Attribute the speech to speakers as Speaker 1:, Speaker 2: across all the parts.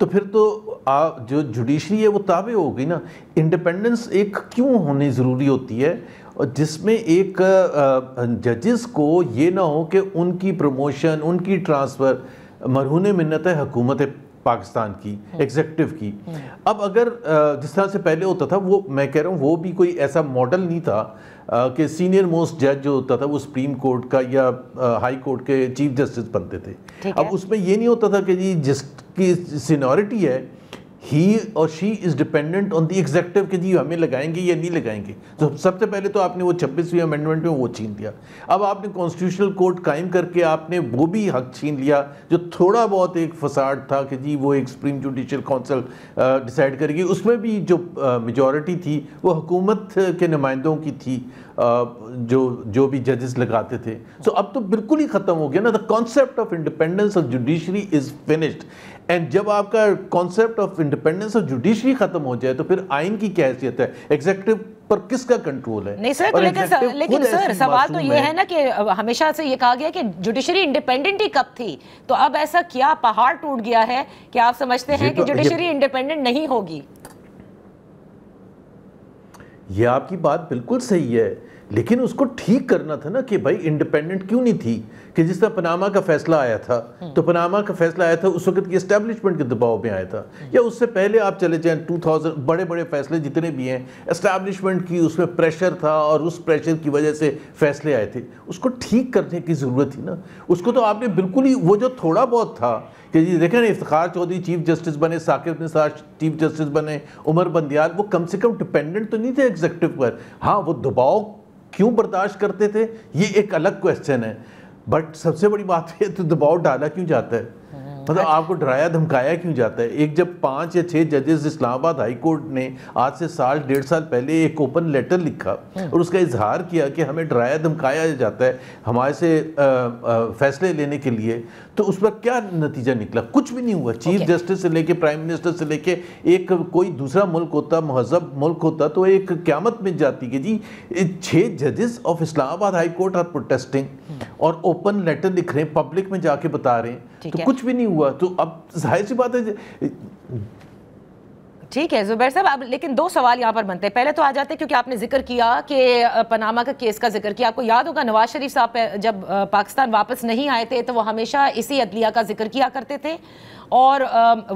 Speaker 1: تو پھر تو جو جوڈیشری ہے وہ تابع ہو گئی نا. انڈیپینڈنس ایک کیوں ہونی ضروری ہوتی ہے, اور جس میں ایک ججز کو یہ نہ ہو کہ ان کی پروموشن, ان کی ٹرانسفر مرہون منت ہے حکومت پاکستان کی, ایگزیکٹو کی. اب اگر جس طرح سے پہلے ہوتا تھا, وہ میں کہہ رہا ہوں وہ بھی کوئی ایسا ماڈل نہیں تھا کہ سینئر موسٹ جج جو ہوتا تھا وہ سپریم کورٹ کا یا ہائی کورٹ کے چیف جسٹس بنتے تھے. اب اس میں یہ نہیں ہوتا تھا کہ جی جس کی سینیورٹی ہے ہی اور شی is dependent on the executive کہ جی ہمیں لگائیں گے یا نہیں لگائیں گے. تو سب سے پہلے تو آپ نے وہ 26ویں امینڈمنٹ میں وہ چھین دیا. اب آپ نے کانسٹیٹیوشنل کورٹ قائم کر کے آپ نے وہ بھی حق چھین لیا جو تھوڑا بہت ایک فساد تھا کہ جی وہ ایک سپریم جوڈیشل کونسل ڈیسائیڈ کرے گی. اس میں بھی جو میجورٹی تھی وہ حکومت کے نمائندوں کی تھی جو بھی ججز لگاتے تھے. سو اب تو بالکل ہی ختم ہو گیا نا. The concept of independence of judiciary is finished. And جب آپ کا concept of independence of judiciary ختم ہو جائے تو پھر آئین کی کیا حیثیت ہے, ایگزیکٹو پر کس کا کنٹرول ہے؟
Speaker 2: نہیں سر, لیکن سر سوال تو یہ ہے نا کہ ہمیشہ سے یہ کہا گیا کہ جوڈیشری انڈیپینڈنٹ ہی کب تھی, تو اب ایسا کیا پہاڑ ٹوٹ گیا ہے کہ آپ سمجھتے ہیں کہ جوڈیشری انڈیپینڈنٹ نہیں ہوگی؟
Speaker 1: یہ آپ کی بات بالکل صحیح ہے, لیکن اس کو ٹھیک کرنا تھا نا کہ بھائی انڈیپینڈنٹ کیوں نہیں تھی. کہ جس طرح پناما کا فیصلہ آیا تھا, تو پناما کا فیصلہ آیا تھا اس وقت کی اسٹیبلشمنٹ کے دباؤ میں آیا تھا, یا اس سے پہلے آپ چلے جائیں 2000 بڑے بڑے فیصلے جتنے بھی ہیں اسٹیبلشمنٹ کی اس میں پریشر تھا اور اس پریشر کی وجہ سے فیصلے آئے تھے. اس کو ٹھیک کرنے کی ضرورت تھی نا. اس کو تو آپ نے بالکل ہی وہ جو تھوڑا بہت تھا کہ جی دیکھیں افتخار چودھری چیف جسٹس بنے, ثاقب نثار چیف جسٹس بنے, عمر بندیال, وہ کم سے کم ڈیپینڈنٹ تو نہیں تھے ایگزیکٹو پر. ہاں وہ دباؤ کیوں برداشت کرتے تھے یہ ایک الگ کویسچن ہے, بٹ سب سے بڑی بات ہے تو دباؤ ڈالا کیوں جاتا ہے, مطلب آپ کو ڈرایا دھمکایا کیوں جاتا ہے. ایک جب 5 یا 6 ججز اسلام آباد ہائی کورٹ نے آج سے سال 1.5 سال پہلے ایک اوپن لیٹر لکھا اور اس کا اظہار کیا کہ ہمیں ڈرایا دھمکایا جاتا ہے ہمارے سے فیصلے لینے کے لیے, تو اس پر کیا نتیجہ نکلا؟ کچھ بھی نہیں ہوا. چیف جسٹس سے لے کے پرائم منسٹر سے لے کے ایک کوئی دوسرا ملک ہوتا, مہذب ملک ہوتا, تو ایک قیامت میں جاتی کہ جی 6 ججز آف اسلام آباد ہائی کورٹ آر پروٹیسٹنگ اور اوپن لیٹر لکھ رہے ہیں, پبلک میں جا کے بتا رہے ہیں, تو کچھ بھی نہیں ہوا. تو اب ظاہر سی بات ہے.
Speaker 2: ٹھیک ہے زبیر صاحب, اب لیکن 2 سوال یہاں پر بنتے ہیں. پہلے تو آ جاتے ہیں کیونکہ آپ نے ذکر کیا کہ پناما کا کیس کا ذکر کیا. آپ کو یاد ہوگا نواز شریف صاحب جب پاکستان واپس نہیں آئے تھے تو وہ ہمیشہ اسی عدلیہ کا ذکر کیا کرتے تھے, اور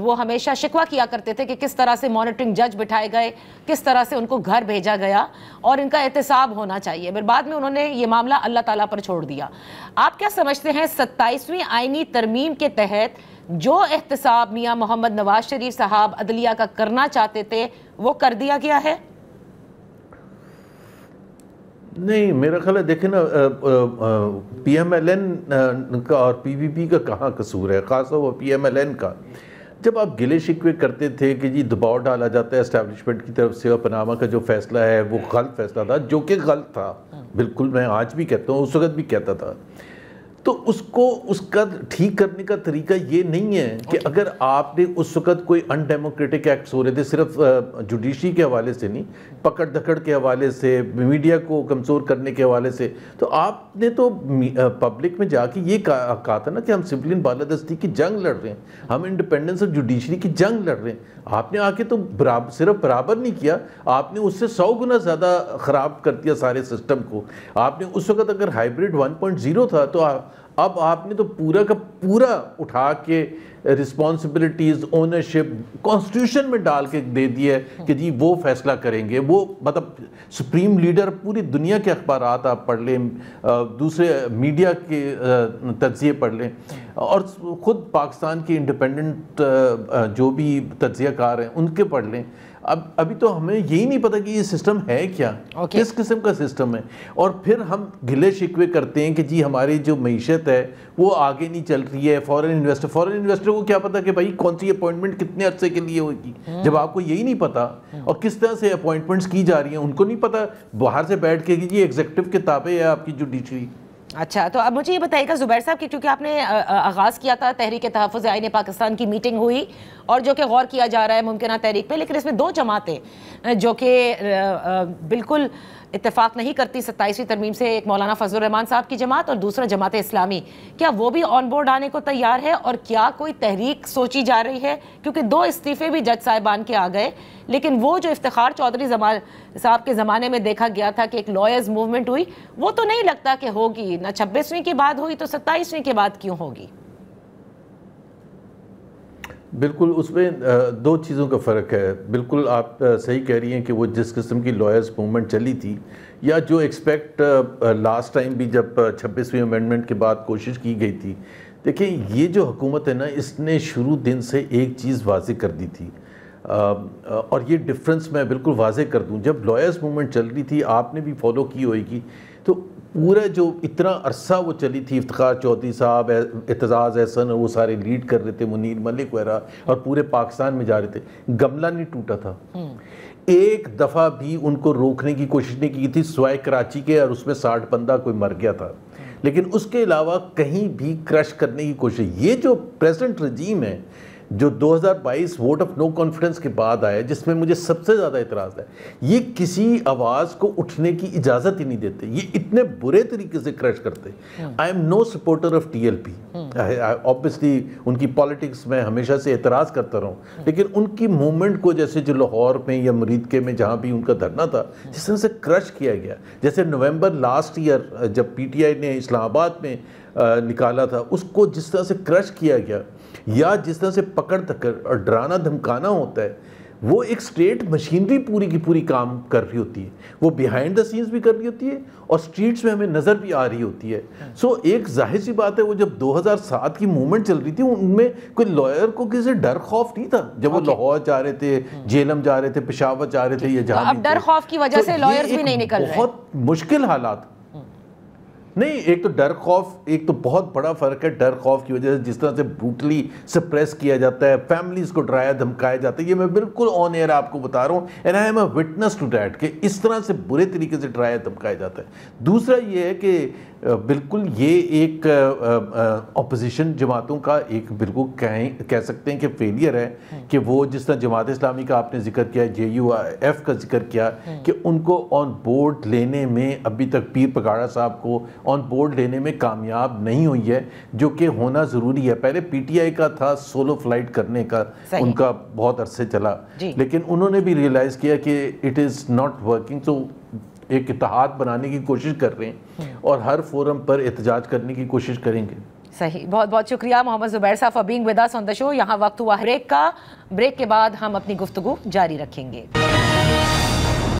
Speaker 2: وہ ہمیشہ شکوہ کیا کرتے تھے کہ کس طرح سے مانیٹرنگ جج بٹھائے گئے, کس طرح سے ان کو گھر بھیجا گیا اور ان کا احتساب ہونا چاہیے. پھر بعد میں انہوں نے یہ معاملہ اللہ تعالیٰ پر چھوڑ دیا. آپ کیا سمجھتے ہیں 27ویں آئینی ترمیم کے تحت جو احتساب میاں محمد نواز شریف صاحب عدلیہ کا کرنا چاہتے تھے وہ کر دیا گیا ہے؟
Speaker 1: نہیں, میرا خیال ہے دیکھیں نا پی ایم ایل این کا اور پی پی پی کا کہاں قصور ہے, خاص طور پر پی ایم ایل این کا. جب آپ گلے شکوے کرتے تھے کہ جی دباؤ ڈالا جاتا ہے اسٹیبلشمنٹ کی طرف سے, اور پناما کا جو فیصلہ ہے وہ غلط فیصلہ تھا, جو کہ غلط تھا بالکل, میں آج بھی کہتا ہوں, اس وقت بھی کہتا تھا, تو اس کو اس کا ٹھیک کرنے کا طریقہ یہ نہیں ہے کہ اگر آپ نے اس وقت کوئی ان ڈیموکریٹک ایکٹس ہو رہے تھے, صرف جوڈیشری کے حوالے سے نہیں, پکڑ دھکڑ کے حوالے سے, میڈیا کو کمزور کرنے کے حوالے سے, تو آپ نے تو پبلک میں جا کے یہ کہا تھا نا کہ ہم سویلین بالادستی کی جنگ لڑ رہے ہیں, ہم انڈیپینڈنس اور جوڈیشری کی جنگ لڑ رہے ہیں. آپ نے آ کے تو صرف برابر نہیں کیا, آپ نے اس سے 100 گنا زیادہ خراب کر دیا سارے سسٹم کو. آپ نے اس وقت اگر ہائیبریڈ 1.0 تھا تو اب آپ نے تو پورا کا پورا اٹھا کے رسپانسبلٹیز, اونرشپ کانسٹیٹیوشن میں ڈال کے دے دیا ہے کہ جی وہ فیصلہ کریں گے. وہ مطلب سپریم لیڈر, پوری دنیا کے اخبارات آپ پڑھ لیں, دوسرے میڈیا کے تجزیے پڑھ لیں, اور خود پاکستان کے انڈیپینڈنٹ جو بھی تجزیہ کار ہیں ان کے پڑھ لیں. ابھی تو ہمیں یہی نہیں پتا کہ یہ سسٹم ہے کیا, کس قسم کا سسٹم ہے. اور پھر ہم گلے شکوے کرتے ہیں کہ جی ہماری جو معیشت ہے وہ آگے نہیں چل رہی ہے. فورن انویسٹر کو کیا پتا کہ بھائی کون سی اپوائنٹمنٹ کتنے عرصے کے لیے ہوگی, جب آپ کو یہی نہیں پتا, اور کس طرح سے اپوائنٹمنٹس کی جا رہی ہیں ان کو نہیں پتا. باہر سے بیٹھ کے جی ایگزیکٹو کے تابع ہے آپ کی جوڈیشری.
Speaker 2: اچھا, تو اب مجھے یہ بتائیے گا زبیر صاحب کہ کیونکہ آپ نے آغاز کیا تھا تحریک تحفظ آئین پاکستان کی میٹنگ ہوئی اور جو کہ غور کیا جا رہا ہے ممکنہ تحریک پہ، لیکن اس میں دو جماعتیں جو کہ بالکل اتفاق نہیں کرتی 27ویں ترمیم سے، ایک مولانا فضل الرحمان صاحب کی جماعت اور دوسرا جماعت اسلامی، کیا وہ بھی آن بورڈ آنے کو تیار ہے؟ اور کیا کوئی تحریک سوچی جا رہی ہے؟ کیونکہ 2 استعفے بھی جج صاحبان کے آ گئے، لیکن وہ جو افتخار چودھری صاحب کے زمانے میں دیکھا گیا تھا کہ ایک لائرز موومنٹ ہوئی، وہ تو نہیں لگتا کہ ہوگی، نہ 26ویں کے بعد ہوئی تو 27ویں کے بعد کیوں ہوگی؟
Speaker 1: بالکل، اس میں 2 چیزوں کا فرق ہے. بالکل آپ صحیح کہہ رہی ہیں کہ وہ جس قسم کی لائرز موومنٹ چلی تھی، یا جو ایکسپیکٹ لاسٹ ٹائم بھی جب 26ویں امینڈمنٹ کے بعد کوشش کی گئی تھی. دیکھیں یہ جو حکومت ہے نا، اس نے شروع دن سے ایک چیز واضح کر دی تھی، اور یہ ڈفرنس میں بالکل واضح کر دوں. جب لائرز موومنٹ چل رہی تھی، آپ نے بھی فالو کی ہوئے گی، تو پورا جو اتنا عرصہ وہ چلی تھی، افتخار چودھری صاحب، اعتزاز احسن، وہ سارے لیڈ کر رہے تھے، منیر ملک وغیرہ، اور پورے پاکستان میں جا رہے تھے. گملہ نہیں ٹوٹا تھا، ایک دفعہ بھی ان کو روکنے کی کوشش نہیں کی تھی سوائے کراچی کے، اور اس میں 60 بندہ کوئی مر گیا تھا. لیکن اس کے علاوہ کہیں بھی کرش کرنے کی کوشش. یہ جو پریزنٹ رجیم ہے جو 2022 ووٹ آف نو کانفیڈنس کے بعد آیا، جس میں مجھے سب سے زیادہ اعتراض ہے، یہ کسی آواز کو اٹھنے کی اجازت ہی نہیں دیتے. یہ اتنے برے طریقے سے کرش کرتے. I am no supporter of T L P, obviously ان کی پالیٹکس میں ہمیشہ سے اعتراض کرتا رہا ہوں، لیکن ان کی موومنٹ کو جیسے جو لاہور میں یا مریدکے میں جہاں بھی ان کا دھرنا تھا، جس طرح سے کرش کیا گیا، جیسے نومبر لاسٹ ایئر جب پی ٹی آئی نے اسلام آباد میں نکالا تھا، اس کو جس طرح سے کرش کیا گیا، یا جس طرح سے پکڑ تکڑ اور ڈرانا دھمکانا ہوتا ہے، وہ ایک سٹیٹ مشینری پوری کی پوری کام کر رہی ہوتی ہے. وہ بیہائنڈ دا سینز بھی کر رہی ہوتی ہے، اور سٹریٹس میں ہمیں نظر بھی آ رہی ہوتی ہے. سو ایک ظاہر سی بات ہے، وہ جب 2007 کی موومنٹ چل رہی تھی، ان میں کوئی لائر کو کسی ڈر خوف نہیں تھا. جب وہ لاہور جا رہے تھے، جیلم جا رہے تھے، پشاور جا رہے تھے، یا جہاں بھی
Speaker 2: اب ڈر خوف کی وجہ سے لائرز بھی نہیں نکل رہے.
Speaker 1: بہت مشکل حالات نہیں. ایک تو ڈر خوف، ایک تو بہت بڑا فرق ہے ڈر خوف کی وجہ سے، جس طرح سے بروٹلی سپریس کیا جاتا ہے، فیملیز کو ڈرایا دھمکایا جاتا ہے. یہ میں بالکل آن ایئر آپ کو بتا رہا ہوں، and I am a witness to that, کہ اس طرح سے برے طریقے سے ڈرایا دھمکایا جاتا ہے. دوسرا یہ ہے کہ بالکل یہ ایک اپوزیشن جماعتوں کا ایک بالکل کہہ سکتے ہیں کہ فیلئر ہے، کہ وہ جس طرح جماعت اسلامی کا آپ نے ذکر کیا، جے یو ایف کا ذکر کیا، کہ ان کو آن بورڈ لینے میں ابھی تک پیر پگاڑا صاحب کو آن بورڈ لینے میں کامیاب نہیں ہوئی ہے، جو کہ ہونا ضروری ہے. پہلے پی ٹی آئی کا تھا سولو فلائٹ کرنے کا، ان کا بہت عرصے چلا، لیکن انہوں نے بھی ریئلائز کیا کہ اٹ از ناٹ ورکنگ. تو ایک اتحاد بنانے کی کوشش کر رہے ہیں، اور ہر فورم پر احتجاج کرنے کی کوشش کریں گے.
Speaker 2: صحیح، بہت بہت شکریہ محمد زبیر صاحب فار بینگ ود اس آن دا شو. یہاں وقت ہوا بریک کا. بریک کے بعد ہم اپنی گفتگو جاری رکھیں گے.